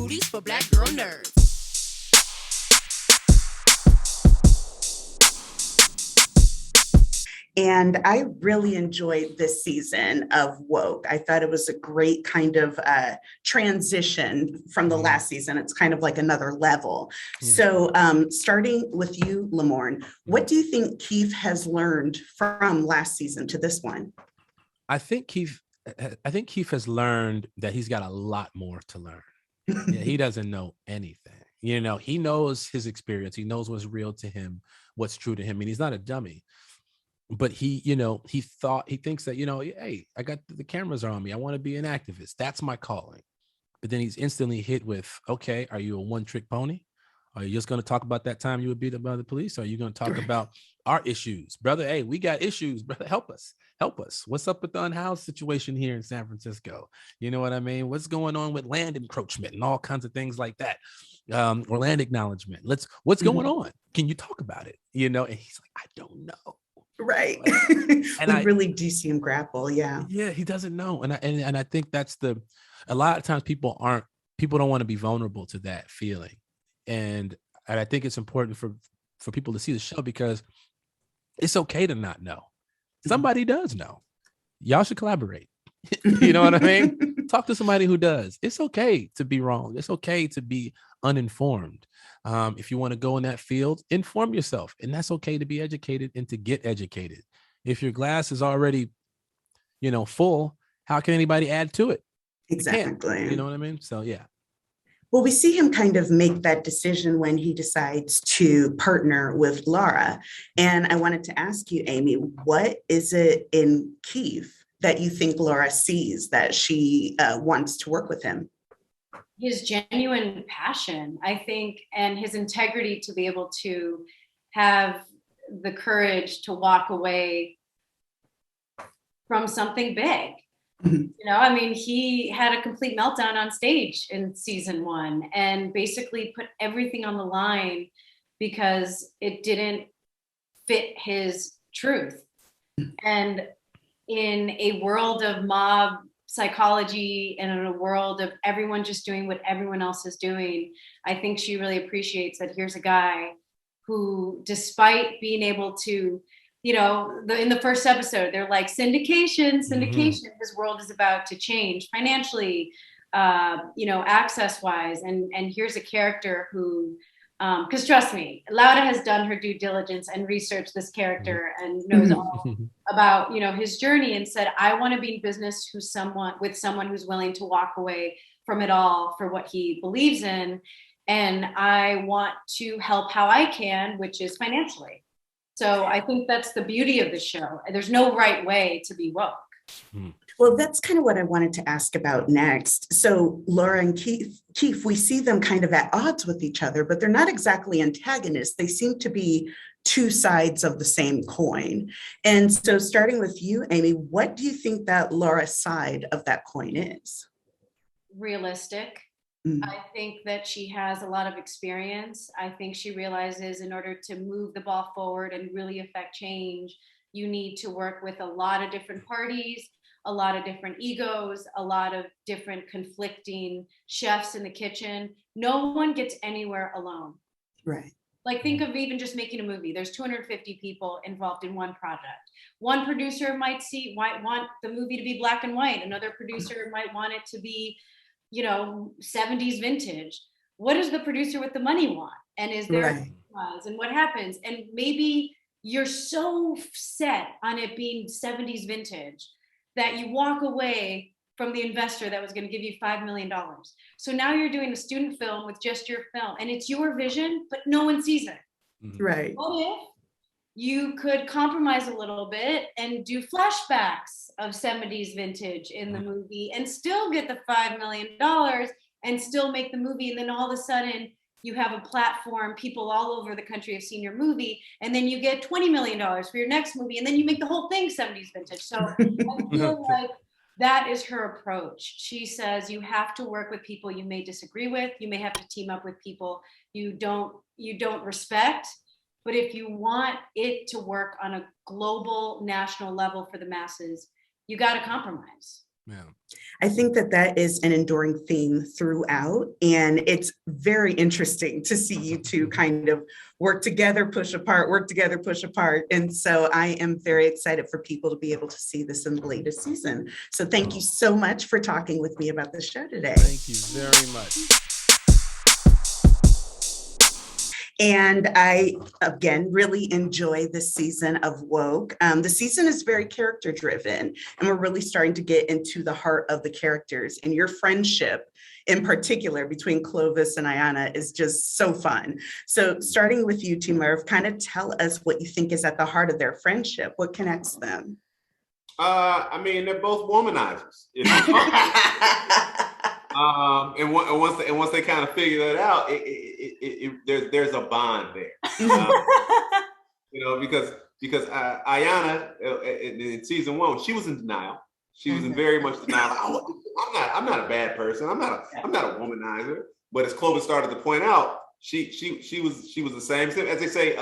police for black girl nerds. And I really enjoyed this season of Woke. I thought it was a great kind of transition from the last season. It's kind of like another level. Yeah. So starting with you, Lamorne, what do you think Keef has learned from last season to this one? I think Keef has learned that he's got a lot more to learn. Yeah, he doesn't know anything. You know, he knows his experience. He knows what's real to him, what's true to him. And he's not a dummy. But he, you know, he thinks that, you know, hey, I got the cameras are on me. I want to be an activist. That's my calling. But then he's instantly hit with, okay, are you a one-trick pony? Are you just going to talk about that time you were beat up by the police? Or are you going to talk about our issues? Brother, hey, we got issues, brother. Help us. What's up with the unhoused situation here in San Francisco? You know what I mean? What's going on with land encroachment and all kinds of things like that? Or land acknowledgement. What's going on? Can you talk about it? You know, and he's like, I don't know. Right. And we really do see him grapple. Yeah. Yeah, he doesn't know. And I think that's a lot of times people don't want to be vulnerable to that feeling. And I think it's important for people to see the show because it's okay to not know. Somebody does know. Y'all should collaborate. You know what I mean? Talk to somebody who does. It's okay to be wrong. It's okay to be uninformed. If you want to go in that field, inform yourself. And that's okay to be educated and to get educated. If your glass is already, you know, full, how can anybody add to it? Exactly. You know what I mean? So, yeah. Well, we see him kind of make that decision when he decides to partner with Laura. And I wanted to ask you, Aimee, what is it in Keef that you think Laura sees that she wants to work with him? His genuine passion, I think, and his integrity to be able to have the courage to walk away from something big. You know, I mean, he had a complete meltdown on stage in season 1 and basically put everything on the line because it didn't fit his truth. And in a world of mob psychology and in a world of everyone just doing what everyone else is doing, I think she really appreciates that here's a guy who, despite being able to, you know, in the first episode, they're like, syndication. His world is about to change financially, you know, access wise. And here's a character who, because trust me, Lauda has done her due diligence and researched this character and knows all about, you know, his journey and said, I want to be in business with someone who's willing to walk away from it all for what he believes in. And I want to help how I can, which is financially. So I think that's the beauty of the show. There's no right way to be woke. Well, that's kind of what I wanted to ask about next. So Laura and Keef, we see them kind of at odds with each other, but they're not exactly antagonists. They seem to be two sides of the same coin. And so starting with you, Aimee, what do you think that Laura side of that coin is? Realistic. I think that she has a lot of experience. I think she realizes in order to move the ball forward and really affect change, you need to work with a lot of different parties, a lot of different egos, a lot of different conflicting chefs in the kitchen. No one gets anywhere alone. Right. Like, think of even just making a movie. There's 250 people involved in one project. One producer might want the movie to be black and white. Another producer might want it to be, you know, 70s vintage. What does the producer with the money want? And is there and what happens? And maybe you're so set on it being 70s vintage that you walk away from the investor that was going to give you $5 million. So now you're doing a student film with just your film and it's your vision, but no one sees it. Right. What if you could compromise a little bit and do flashbacks of 70s vintage in the movie and still get the $5 million and still make the movie? And then all of a sudden you have a platform, people all over the country have seen your movie, and then you get $20 million for your next movie, and then you make the whole thing 70s vintage. So I feel like that is her approach. She says you have to work with people you may disagree with. You may have to team up with people you don't respect. But if you want it to work on a global, national level for the masses, you got to compromise. Yeah. I think that that is an enduring theme throughout, and it's very interesting to see you two kind of work together, push apart, work together, push apart. And so I am very excited for people to be able to see this in the latest season. So thank you so much for talking with me about the show today. Thank you very much. And I, again, really enjoy this season of Woke. The season is very character driven, and we're really starting to get into the heart of the characters. And your friendship in particular between Clovis and Ayana is just so fun. So starting with you two, Murph, kind of tell us what you think is at the heart of their friendship. What connects them? I mean, they're both womanizers. And once they kind of figure that out, there's a bond there. Because Ayana in season 1, she was in denial. She was in very much denial. I'm not a bad person. I'm not a womanizer. But as Clovis started to point out, she was the same. As they say,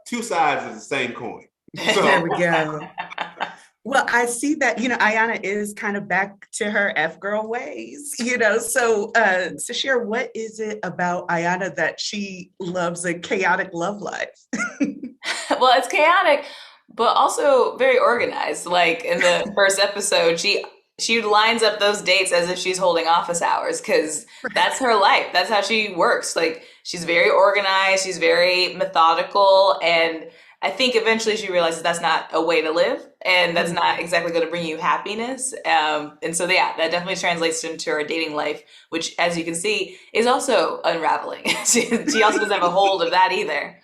two sides of the same coin. So, there we go. Well, I see that, Ayana is kind of back to her F-girl ways, So, Sasheer, what is it about Ayana that she loves a chaotic love life? Well, it's chaotic, but also very organized. Like in the first episode, she lines up those dates as if she's holding office hours because that's her life. That's how she works. Like she's very organized. She's very methodical. And I think eventually she realizes that's not a way to live and that's not exactly going to bring you happiness. And so, that definitely translates into her dating life, which, as you can see, is also unraveling. She also doesn't have a hold of that either.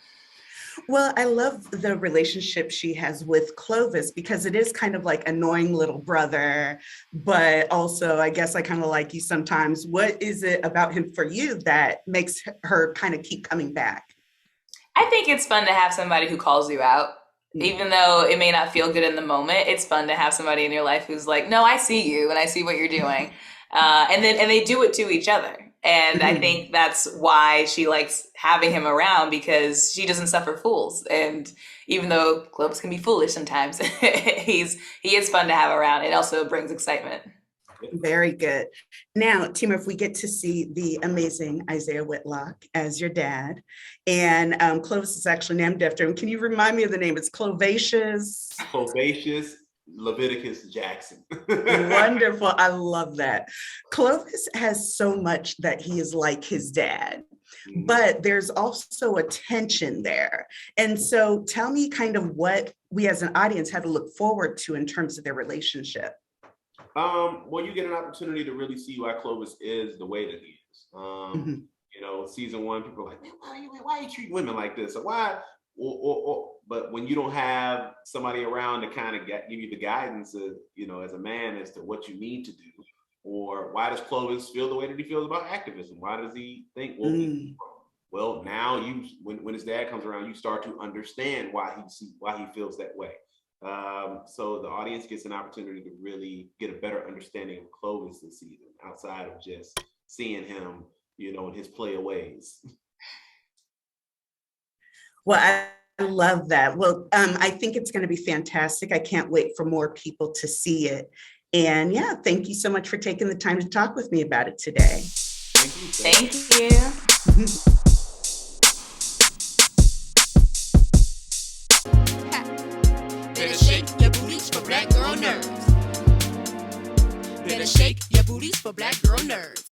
Well, I love the relationship she has with Clovis because it is kind of like annoying little brother, but also I guess I kind of like you sometimes. What is it about him for you that makes her kind of keep coming back? I think it's fun to have somebody who calls you out. Even though it may not feel good in the moment, it's fun to have somebody in your life who's like, no, I see you and I see what you're doing. And they do it to each other. And I think that's why she likes having him around because she doesn't suffer fools. And even though Clovis can be foolish sometimes, he is fun to have around. It also brings excitement. Very good. Now, team, if we get to see the amazing Isaiah Whitlock as your dad, and Clovis is actually named after him. Can you remind me of the name? It's Clovacious Leviticus Jackson. Wonderful. I love that. Clovis has so much that he is like his dad, but there's also a tension there. And so tell me kind of what we as an audience had to look forward to in terms of their relationship. Well, you get an opportunity to really see why Clovis is the way that he is. Season 1, people are like, why are you treating women like this? Or why? But when you don't have somebody around to kind of give you the guidance, as a man as to what you need to do, or why does Clovis feel the way that he feels about activism? Why does he think, well, now when his dad comes around, you start to understand why he feels that way. So the audience gets an opportunity to really get a better understanding of Clovis this season, outside of just seeing him, in his play ways. Well, I love that. Well, I think it's going to be fantastic. I can't wait for more people to see it. And thank you so much for taking the time to talk with me about it today. Thank you. Better shake your booties for black girl nerves. Better shake your booties for black girl nerves.